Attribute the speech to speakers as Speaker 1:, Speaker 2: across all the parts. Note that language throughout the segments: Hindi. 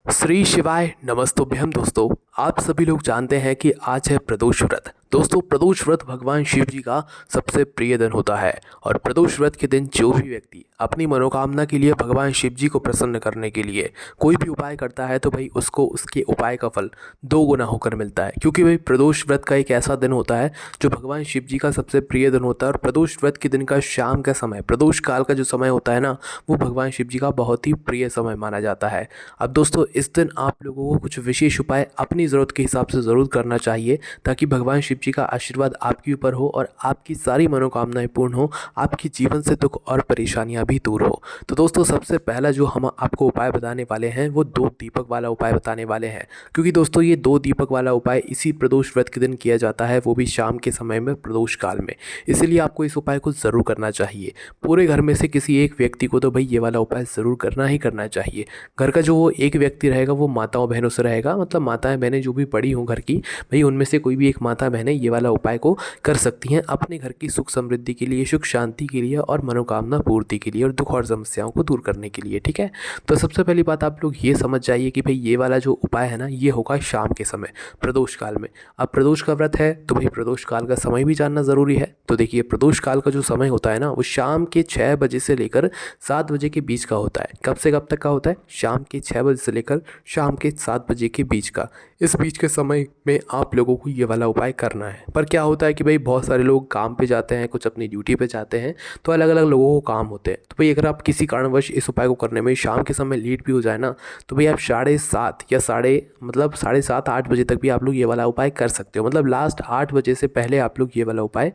Speaker 1: श्री शिवाय नमस्तुभ्यम दोस्तों। आप सभी लोग जानते हैं कि आज है प्रदोष व्रत। दोस्तों, प्रदोष व्रत भगवान शिव जी का सबसे प्रिय दिन होता है और प्रदोष व्रत के दिन जो भी व्यक्ति अपनी मनोकामना के लिए भगवान शिव जी को प्रसन्न करने के लिए कोई भी उपाय करता है तो भाई उसको उसके उपाय का फल 2 गुना होकर मिलता है। क्योंकि भाई प्रदोष व्रत का एक ऐसा दिन होता है जो भगवान शिव जी का सबसे प्रिय दिन होता है और प्रदोष व्रत के दिन का शाम का समय, प्रदोष काल का जो समय होता है ना, वो भगवान शिव जी का बहुत ही प्रिय समय माना जाता है। अब दोस्तों, इस दिन आप लोगों को कुछ विशेष उपाय अपनी ज़रूरत के हिसाब से ज़रूर करना चाहिए ताकि भगवान शिव जी का आशीर्वाद आपके ऊपर हो और आपकी सारी मनोकामनाएं पूर्ण हो, आपके जीवन से दुख और परेशानियां भी दूर हो। तो दोस्तों, सबसे पहला जो हम आपको उपाय बताने वाले हैं वो 2 दीपक वाला उपाय बताने वाले हैं। क्योंकि दोस्तों, ये 2 दीपक वाला उपाय इसी प्रदोष व्रत के दिन किया जाता है, वो भी शाम के समय में प्रदोष काल में। इसीलिए आपको इस उपाय को ज़रूर करना चाहिए। पूरे घर में से किसी एक व्यक्ति को तो भाई ये वाला उपाय ज़रूर करना ही करना चाहिए। घर का जो वो एक व्यक्ति रहेगा वो माताओं बहनों से रहेगा, मतलब माताएं बहनें जो भी बड़ी हों घर की, भाई उनमें से कोई भी एक माता बहनें ये वाला उपाय को कर सकती हैं अपने घर की सुख समृद्धि के लिए, सुख शांति के लिए और मनोकामना पूर्ति के लिए और दुख और समस्याओं को दूर करने के लिए। ठीक है, तो सबसे पहली बात आप लोग ये समझ जाइए कि भाई ये वाला जो उपाय है ना, ये होगा शाम के समय प्रदोष काल में। अब प्रदोष का व्रत है तो भाई प्रदोष काल का समय भी जानना ज़रूरी है। तो देखिए, प्रदोष काल का जो समय होता है ना, वो शाम के 6 बजे से लेकर 7 बजे के बीच का होता है। कब से कब तक का होता है? शाम के 6 बजे से लेकर शाम के 7 बजे के बीच का। इस बीच के समय में आप लोगों को ये वाला उपाय करना है। पर क्या होता है कि भाई बहुत सारे लोग काम पे जाते हैं, कुछ अपनी ड्यूटी पे जाते हैं, तो अलग अलग लोगों को काम होते हैं। तो भाई अगर आप किसी कारणवश इस उपाय को करने में शाम के समय लेट भी हो जाए ना, तो भाई आप 7:30 या 7:30-8 बजे तक भी आप लोग ये वाला उपाय कर सकते हो। मतलब लास्ट 8 बजे से पहले आप लोग ये वाला उपाय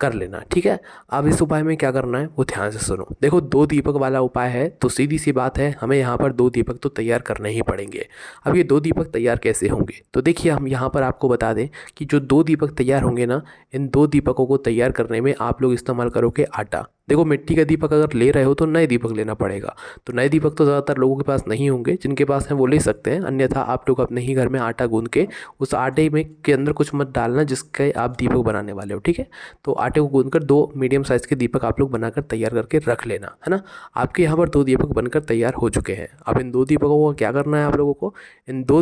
Speaker 1: कर लेना। ठीक है, अब इस उपाय में क्या करना है वो ध्यान से सुनो। देखो, 2 दीपक वाला उपाय है तो सीधी सी बात है, हमें यहाँ पर 2 दीपक तो तैयार करने ही पड़ेंगे। अब ये 2 दीपक तैयार कैसे होंगे? तो देखिए, हम यहाँ पर आपको बता दें कि जो 2 दीपक तैयार होंगे ना, इन 2 दीपकों को तैयार करने में आप लोग इस्तेमाल करोगे आटा। देखो, मिट्टी का दीपक अगर ले रहे हो तो नए दीपक लेना पड़ेगा। तो नए दीपक तो ज़्यादातर लोगों के पास नहीं होंगे, जिनके पास हैं वो ले सकते हैं। अन्यथा आप लोग अपने ही घर में आटा गूंद के उस आटे में के अंदर कुछ मत डालना जिसके आप दीपक बनाने वाले हो। ठीक है, तो आटे को गूंद कर 2 मीडियम साइज़ के दीपक आप लोग बनाकर तैयार करके रख लेना, है ना। आपके यहाँ पर 2 दीपक बनकर तैयार हो चुके हैं। अब इन 2 दीपकों को क्या करना है आप लोगों को? इन 2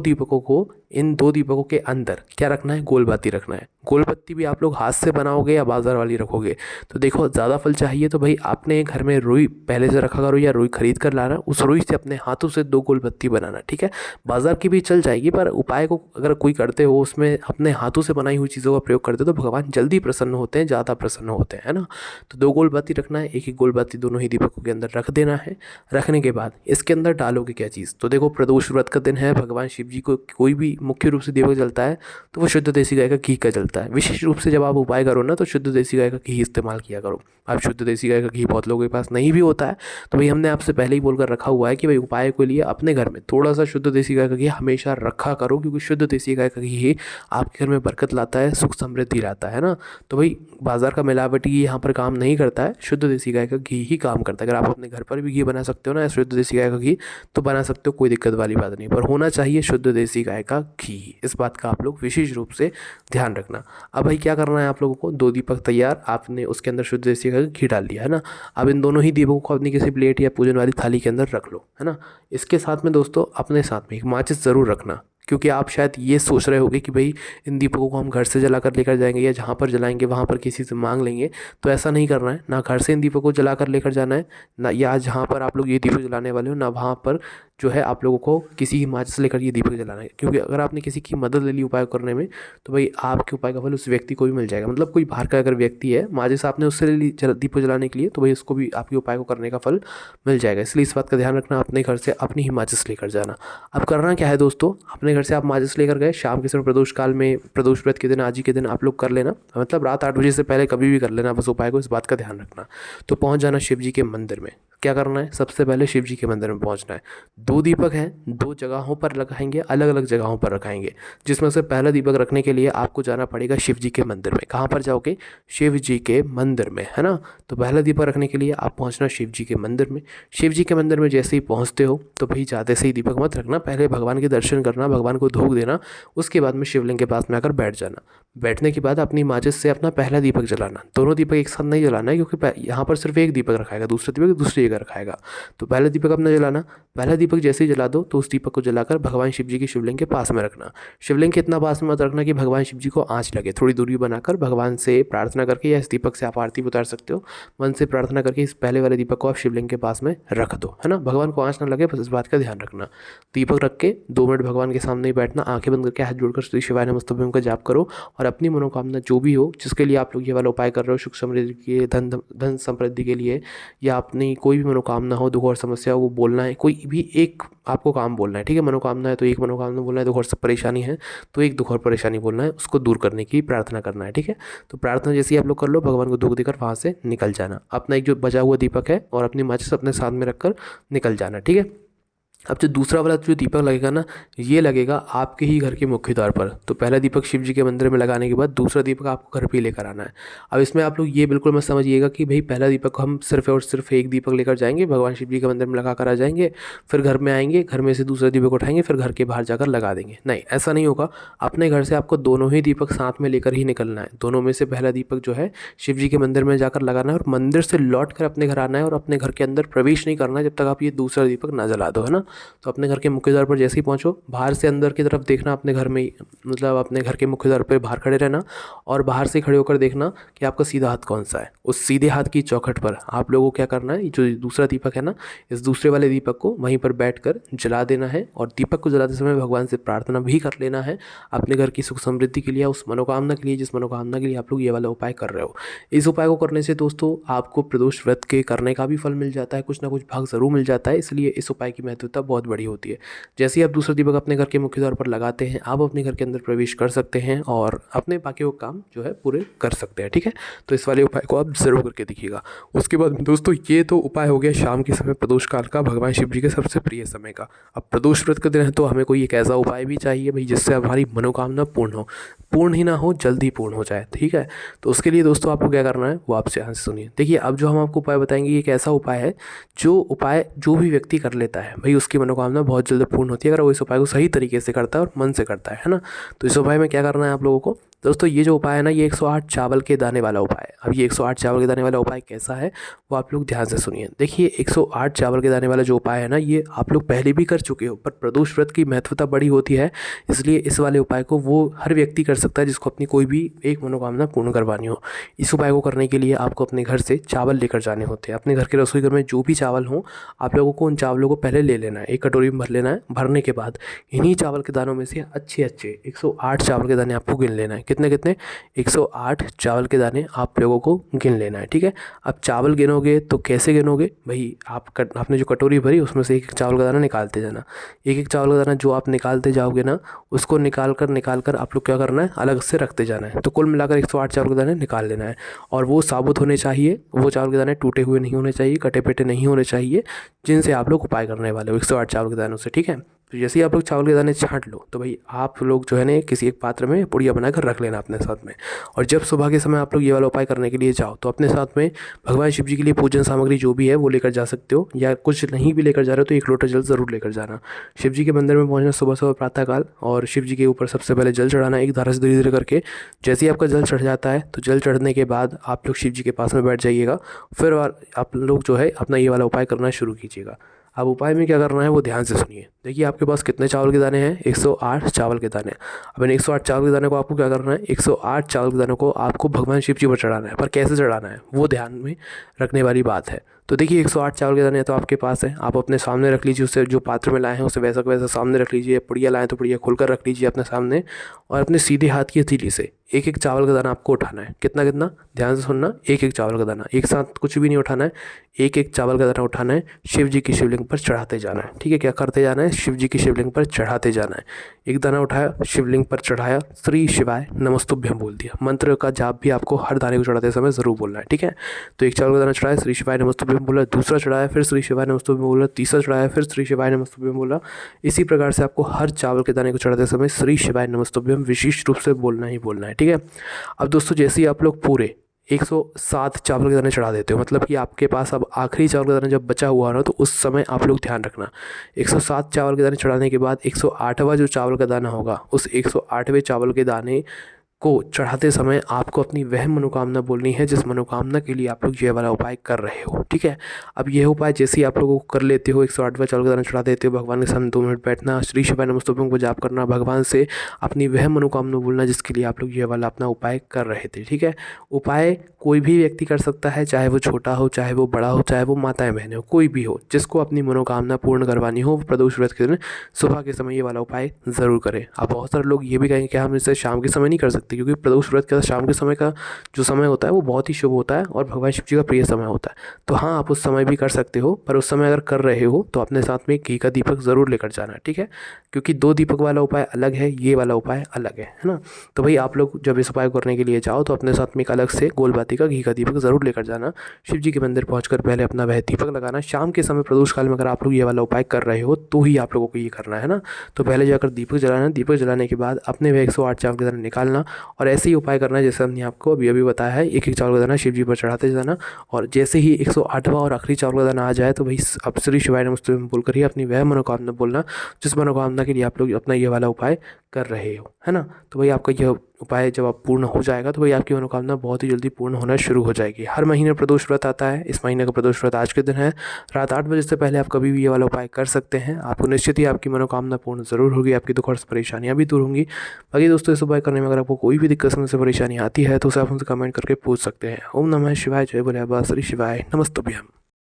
Speaker 1: दीपकों के अंदर क्या रखना है? गोलबत्ती रखना है। गोलबत्ती भी आप लोग हाथ से बनाओगे या बाजार वाली रखोगे? तो देखो, ज़्यादा फल चाहिए तो भाई आपने घर में रुई पहले से रखा करो या रुई खरीद कर लाना, उस रुई से अपने हाथों से 2 गोलबत्ती बनाना। ठीक है, बाजार की भी चल जाएगी, पर उपाय को अगर कोई करते हो उसमें अपने हाथों से बनाई हुई चीज़ों का प्रयोग करते हो तो भगवान जल्दी प्रसन्न होते हैं, ज़्यादा प्रसन्न होते हैं, है ना। तो 2 गोलबत्ती रखना है, एक गोलबत्ती दोनों ही दीपकों के अंदर रख देना है। रखने के बाद इसके अंदर डालोगे क्या चीज़? तो देखो, प्रदोष व्रत का दिन है, भगवान शिव जी को कोई भी मुख्य रूप से दीपक जलता है तो वो शुद्ध देसी गाय का घी का जलता है। विशेष रूप से जब आप उपाय करो ना तो शुद्ध देसी गाय का घी इस्तेमाल किया करो। अब शुद्ध देसी गाय का घी बहुत लोगों के पास नहीं भी होता है, तो भाई हमने आपसे पहले ही बोलकर रखा हुआ है कि भाई उपाय के लिए अपने घर में थोड़ा सा शुद्ध देसी गाय का घी हमेशा रखा करो, क्योंकि शुद्ध देसी गाय का घी ही आपके घर में बरकत लाता है, सुख समृद्धि लाता है ना। तो भाई बाजार का मिलावटी यहाँ पर काम नहीं करता है, शुद्ध देसी गाय का घी ही काम करता है। अगर आप अपने घर पर भी घी बना सकते हो ना शुद्ध देसी गाय का घी, तो बना सकते हो, कोई दिक्कत वाली बात नहीं, पर होना चाहिए शुद्ध देसी गाय का घी। इस बात का आप लोग विशेष रूप से ध्यान रखना। अब भाई क्या करना है आप लोगों को? 2 दीपक तैयार, आपने उसके अंदर शुद्ध देसी गाय का घी डाल दिया, है ना। अब इन दोनों ही दीपकों को अपनी किसी प्लेट या पूजन वाली थाली के अंदर रख लो, है ना। इसके साथ में दोस्तों अपने साथ में एक माचिस ज़रूर रखना, क्योंकि आप शायद ये सोच रहे होगे कि भाई इन दीपकों को हम घर से जलाकर लेकर जाएंगे या जहाँ पर जलाएंगे वहाँ पर किसी से मांग लेंगे। तो ऐसा नहीं करना है, ना घर से इन दीपकों को जलाकर लेकर जाना है, ना या जहाँ पर आप लोग ये दीपक जलाने वाले हो ना वहाँ पर जो है आप लोगों को किसी की माचिस लेकर ये दीपक जलाना है। क्योंकि अगर आपने किसी की मदद ले ली उपाय करने में तो भाई आपके उपाय का फल उस व्यक्ति को भी मिल जाएगा। मतलब कोई बाहर का अगर व्यक्ति है, माचिस आपने उससे ले ली दीपक जलाने के लिए, तो भाई उसको भी आपके उपाय को करने का फल मिल जाएगा। इसलिए इस बात का ध्यान रखना, अपने घर से अपनी ही माचिस लेकर जाना। अब करना क्या है दोस्तों, अपने घर से आप माचिस लेकर गए, शाम के समय प्रदोष काल में प्रदोष व्रत के दिन, आज ही के दिन आप लोग कर लेना, मतलब रात 8 बजे से पहले कभी भी कर लेना बस उपाय को, इस बात का ध्यान रखना। तो पहुंच जाना शिव जी के मंदिर में। क्या करना है? सबसे पहले शिव जी के मंदिर में पहुंचना है। 2 दीपक हैं, 2 जगहों पर लगाएंगे, अलग अलग जगहों पर रखाएंगे, जिसमें से पहला दीपक रखने के लिए आपको जाना पड़ेगा शिव जी के मंदिर में। कहाँ पर जाओगे? शिव जी के मंदिर में, है ना। तो पहला दीपक रखने के लिए आप पहुंचना शिव जी के मंदिर में। शिव जी के मंदिर में जैसे ही पहुंचते हो तो भाई जाते से ही दीपक मत रखना, पहले भगवान के दर्शन करना, भगवान को धूप देना, उसके बाद में शिवलिंग के पास में आकर बैठ जाना। बैठने के बाद अपनी माचिस से अपना पहला दीपक जलाना। दोनों दीपक एक साथ नहीं जलाना है, क्योंकि यहाँ पर सिर्फ एक दीपक रखाएगा, दूसरा दीपक दूसरी जगह रखाएगा। तो पहला दीपक अपना जलाना। पहला दीपक जैसे ही जला दो तो उस दीपक को जलाकर भगवान शिव जी की शिवलिंग के पास में रखना। शिवलिंग के इतना पास में मत रखना कि भगवान शिव जी को आँच लगे। थोड़ी दूरी बनाकर भगवान से प्रार्थना करके, या इस दीपक से आप आरती उतार सकते हो, मन से प्रार्थना करके इस पहले वाले दीपक को आप शिवलिंग के पास में रख दो, है ना। भगवान को आँच ना लगे, बस इस बात का ध्यान रखना। दीपक रख के 2 मिनट भगवान के सामने ही बैठना, आंखें बंद करके हाथ जोड़कर श्री शिवाय नमस्तुभ्यम का जाप करो और अपनी मनोकामना जो भी हो, जिसके लिए आप लोग ये वाला उपाय कर रहे हो, सुख समृद्धि के, धन समृद्धि के लिए, या अपनी कोई भी मनोकामना हो, दुख और समस्या हो, वो बोलना है। कोई भी एक आपको काम बोलना है, ठीक है। मनोकामना है तो एक मनोकामना बोलना है, दुख और परेशानी है तो एक दुख और परेशानी बोलना है, उसको दूर करने की प्रार्थना करना है, ठीक है। तो प्रार्थना जैसे ही आप लोग कर लो, भगवान को दुख देकर वहाँ से निकल जाना। अपना एक जो बचा हुआ दीपक है और अपनी माचिस अपने साथ में रखकर निकल जाना, ठीक है। अब जो दूसरा वाला जो दीपक लगेगा ना, ये लगेगा आपके ही घर के मुख्य द्वार पर। तो पहला दीपक शिव जी के मंदिर में लगाने के बाद दूसरा दीपक आपको घर पे लेकर आना है। अब इसमें आप लोग ये बिल्कुल मत समझिएगा कि भाई पहला दीपक हम सिर्फ और सिर्फ एक दीपक लेकर जाएंगे, भगवान शिव जी के मंदिर में लगा कर आ जाएंगे, फिर घर में आएंगे, घर में से दूसरा दीपक उठाएंगे, फिर घर के बाहर जाकर लगा देंगे। नहीं, ऐसा नहीं होगा। अपने घर से आपको दोनों ही दीपक साथ में लेकर ही निकलना है। दोनों में से पहला दीपक जो है शिव जी के मंदिर में जाकर लगाना है और मंदिर से लौट कर अपने घर आना है और अपने घर के अंदर प्रवेश नहीं करना है जब तक आप ये दूसरा दीपक ना जला दो, है ना। तो अपने घर के मुख्य द्वार पर जैसे ही पहुंचो, बाहर से अंदर की तरफ देखना, अपने घर में मतलब अपने घर के मुख्य द्वार पर बाहर खड़े रहना और बाहर से खड़े होकर देखना कि आपका सीधा हाथ कौन सा है। उस सीधे हाथ की चौखट पर आप लोगों को क्या करना है, जो दूसरा दीपक है ना, इस दूसरे वाले दीपक को वहीं पर बैठकर जला देना है और दीपक को जलाते समय भगवान से प्रार्थना भी कर लेना है अपने घर की सुख समृद्धि के लिए, उस मनोकामना के लिए जिस मनोकामना के लिए आप लोग ये वाला उपाय कर रहे हो। इस उपाय को करने से दोस्तों आपको प्रदोष व्रत के करने का भी फल मिल जाता है, कुछ ना कुछ भाग ज़रूर मिल जाता है, इसलिए इस उपाय की महत्वता बहुत बड़ी होती है। जैसे ही आप दूसरा दीपक अपने घर के मुख्य द्वार पर लगाते हैं, आप अपने घर के अंदर प्रवेश कर सकते हैं और अपने बाकी वो काम जो है पूरे कर सकते हैं, ठीक है। तो इस वाले उपाय को आप ज़रूर करके देखिएगा। उसके बाद दोस्तों ये तो उपाय हो गया शाम के समय प्रदोष काल का, भगवान शिव जी के सबसे प्रिय समय का। अब प्रदोष व्रत के दिन है तो हमें कोई एक ऐसा उपाय भी चाहिए भाई जिससे हमारी मनोकामना पूर्ण हो, पूर्ण ही ना हो, जल्दी पूर्ण हो जाए, ठीक है। तो उसके लिए दोस्तों आपको क्या करना है वो आपसे ध्यान से सुनिए। देखिए, अब जो हम आपको उपाय बताएंगे ये एक ऐसा उपाय है जो उपाय जो भी व्यक्ति कर लेता है भाई उसकी मनोकामना बहुत जल्द पूर्ण होती है, अगर वो इस उपाय को सही तरीके से करता है और मन से करता है ना। तो इस उपाय में क्या करना है आप लोगों को दोस्तों, ये जो उपाय है ना, ये 108 चावल के दाने वाला उपाय है। अब ये 108 चावल के दाने वाला उपाय कैसा है वो आप लोग ध्यान से सुनिए। देखिए, 108 चावल के दाने वाला जो उपाय है ना, ये आप लोग पहले भी कर चुके हो, पर प्रदोष व्रत की महत्वता बड़ी होती है, इसलिए इस वाले उपाय को वो हर व्यक्ति कर सकता है जिसको अपनी कोई भी एक मनोकामना पूर्ण करवानी हो। इस उपाय को करने के लिए आपको अपने घर से चावल लेकर जाने होते हैं। अपने घर के रसोई घर में जो भी चावल हो, आप लोगों को उन चावलों को पहले ले लेना है, एक कटोरी में भर लेना है। भरने के बाद इन्हीं चावल के दानों में से अच्छे 108 चावल के दाने आपको गिन लेना है। कितने कितने? 108 चावल के दाने आप लोगों को गिन लेना है, ठीक है। अब चावल गिनोगे तो कैसे गिनोगे भाई, आपने जो कटोरी भरी उसमें से एक चावल का दाना निकालते जाना। एक चावल का दाना जो आप निकालते जाओगे ना, उसको निकाल कर आप लोग क्या करना है, अलग से रखते जाना है। तो कुल मिलाकर 108 चावल के दाने निकाल लेना है और वो साबुत होने चाहिए। वो चावल के दाने टूटे हुए नहीं होने चाहिए, कटे पेटे नहीं होने चाहिए, जिनसे आप लोग उपाय करने वाले हो 108 चावल के दानों से, ठीक है। तो जैसे ही आप लोग चावल के दाने छांट लो तो भाई आप लोग जो है ना किसी एक पात्र में पुड़िया बनाकर रख लेना अपने साथ में। और जब सुबह के समय आप लोग ये वाला उपाय करने के लिए जाओ तो अपने साथ में भगवान शिव जी के लिए पूजन सामग्री जो भी है वो लेकर जा सकते हो, या कुछ नहीं भी लेकर जा रहे हो तो 1 लोटा जल ज़रूर लेकर जाना। शिव जी के मंदिर में पहुंचना सुबह सुबह प्रातःकाल और शिव जी के ऊपर सबसे पहले जल चढ़ाना, एक धारा से धीरे धीरे करके। जैसे ही आपका जल चढ़ जाता है तो जल चढ़ने के बाद आप लोग शिव जी के पास में बैठ जाइएगा, फिर आप लोग जो है अपना ये वाला उपाय करना शुरू कीजिएगा। अब उपाय में क्या करना है वो ध्यान से सुनिए। देखिए, आपके पास कितने चावल के दाने हैं? 108 चावल के दाने। अब इन 108 चावल के दाने को आपको क्या करना है, 108 चावल के दानों को आपको भगवान शिव जी पर चढ़ाना है, पर कैसे चढ़ाना है वो ध्यान में रखने वाली बात है। तो देखिए, 108 चावल के दाने तो आपके पास है, आप अपने सामने रख लीजिए। उसे जो पात्र में लाए हैं उसे वैसा का वैसा सामने रख लीजिए। पुड़िया लाएँ तो पुड़िया खोलकर रख लीजिए अपने सामने और अपने सीधे हाथ की हथेली से एक चावल का दाना आपको उठाना है। कितना कितना? ध्यान से सुनना, एक चावल का दाना, एक साथ कुछ भी नहीं उठाना है, एक चावल का दाना उठाना है, शिव जी की शिवलिंग पर चढ़ाते जाना है, ठीक है। क्या करते जाना है? शिव जी की शिवलिंग पर चढ़ाते जाना है। एक दाना उठाया, शिवलिंग पर चढ़ाया, श्री शिवाय नमस्तुभ्यम बोल दिया। मंत्र का जाप भी आपको हर दाने को चढ़ाते समय ज़रूर बोलना है, ठीक है। तो एक चावल का दाना चढ़ाया, श्री शिवाय नमस्तुभ्यम बोला, दूसरा चढ़ाया, फिर श्री शिवाय नमस्तुभ्यम बोला, तीसरा चढ़ाया, फिर श्री शिवाय नमस्तुभ्यम बोला। इसी प्रकार से आपको हर चावल के दाने को चढ़ाते समय श्री शिवाय नमस्तुभ्यम विशेष रूप से बोलना ही बोलना है, ठीक है। अब दोस्तों, जैसे ही आप लोग पूरे 107 चावल के दाने चढ़ा देते हो, मतलब कि आपके पास अब आखिरी चावल का दाना जब बचा हुआ ना, तो उस समय आप लोग ध्यान रखना 107 चावल के दाने चढ़ाने के बाद 108वां जो चावल का दाना होगा, उस 108वें चावल के दाने को चढ़ाते समय आपको अपनी वह मनोकामना बोलनी है जिस मनोकामना के लिए आप लोग ये वाला उपाय कर रहे हो, ठीक है। अब यह उपाय जैसे ही आप लोगों को कर लेते हो, 108वां चावल का दाना चढ़ा देते हो, भगवान के सामने 2 मिनट बैठना, श्री शिवाय नमस्तुभ्यं को जाप करना, भगवान से अपनी वह मनोकामना बोलना जिसके लिए आप लोग ये वाला अपना उपाय कर रहे थे, ठीक है। उपाय कोई भी व्यक्ति कर सकता है, चाहे वो छोटा हो, चाहे वो बड़ा हो, चाहे वो माताएं बहनें हो, कोई भी हो, जिसको अपनी मनोकामना पूर्ण करवानी हो, वो प्रदोष व्रत के दिन सुबह के समय ये वाला उपाय ज़रूर करें। अब बहुत सारे लोग ये भी कहेंगे कि हम इसे शाम के समय नहीं कर सकते, क्योंकि प्रदोष व्रत का शाम के समय का जो समय होता है वो बहुत ही शुभ होता है और भगवान शिव जी का प्रिय समय होता है। तो हाँ, आप उस समय भी कर सकते हो, पर उस समय अगर कर रहे हो तो अपने साथ में घी का दीपक ज़रूर लेकर जाना, ठीक है। क्योंकि 2 दीपक वाला उपाय अलग है, ये वाला उपाय अलग है ना। तो भाई आप लोग जब इस उपाय करने के लिए जाओ तो अपने साथ में एक अलग से गोलबाती का घी का दीपक ज़रूर लेकर जाना। शिव जी के मंदिर पहुंचकर पहले अपना वह दीपक लगाना। शाम के समय प्रदोष काल में अगर आप लोग ये वाला उपाय कर रहे हो तो ही आप लोगों को ये करना है ना। तो पहले जाकर दीपक जलाना, दीपक जलाने के बाद अपने वह 108 चावल का दाना निकालना और ऐसे ही उपाय करना है जैसे हमने आपको अभी बताया है। एक एक चावल का दाना शिव जी पर चढ़ाते जाना और जैसे ही 108वां और आखिरी चावल का दाना आ जाए तो भाई अब श्री शिवाय नमस्तुभ्यं बोलकर ही अपनी वह मनोकामना बोलना जिस मनोकामना के लिए आप लोग अपना ये वाला उपाय कर रहे हो, है ना। तो भाई आपका यह उपाय जब आप पूर्ण हो जाएगा तो भाई आपकी मनोकामना बहुत ही जल्दी पूर्ण होना शुरू हो जाएगी। हर महीने प्रदोष व्रत आता है, इस महीने का प्रदोष व्रत आज के दिन है। रात 8 बजे से पहले आप कभी भी ये वाला उपाय कर सकते हैं। आपको निश्चित ही आपकी मनोकामना पूर्ण ज़रूर होगी, आपकी दुख और परेशानियाँ भी दूर होंगी। बाकी दोस्तों, इस उपाय करने में अगर आपको कोई भी दिक्कत समस्या परेशानी आती है तो उसे आप हमसे कमेंट करके पूछ सकते हैं। ओम नमः शिवाय, जय भोले बाबा, श्री शिवाय नमस्तुभ्यं।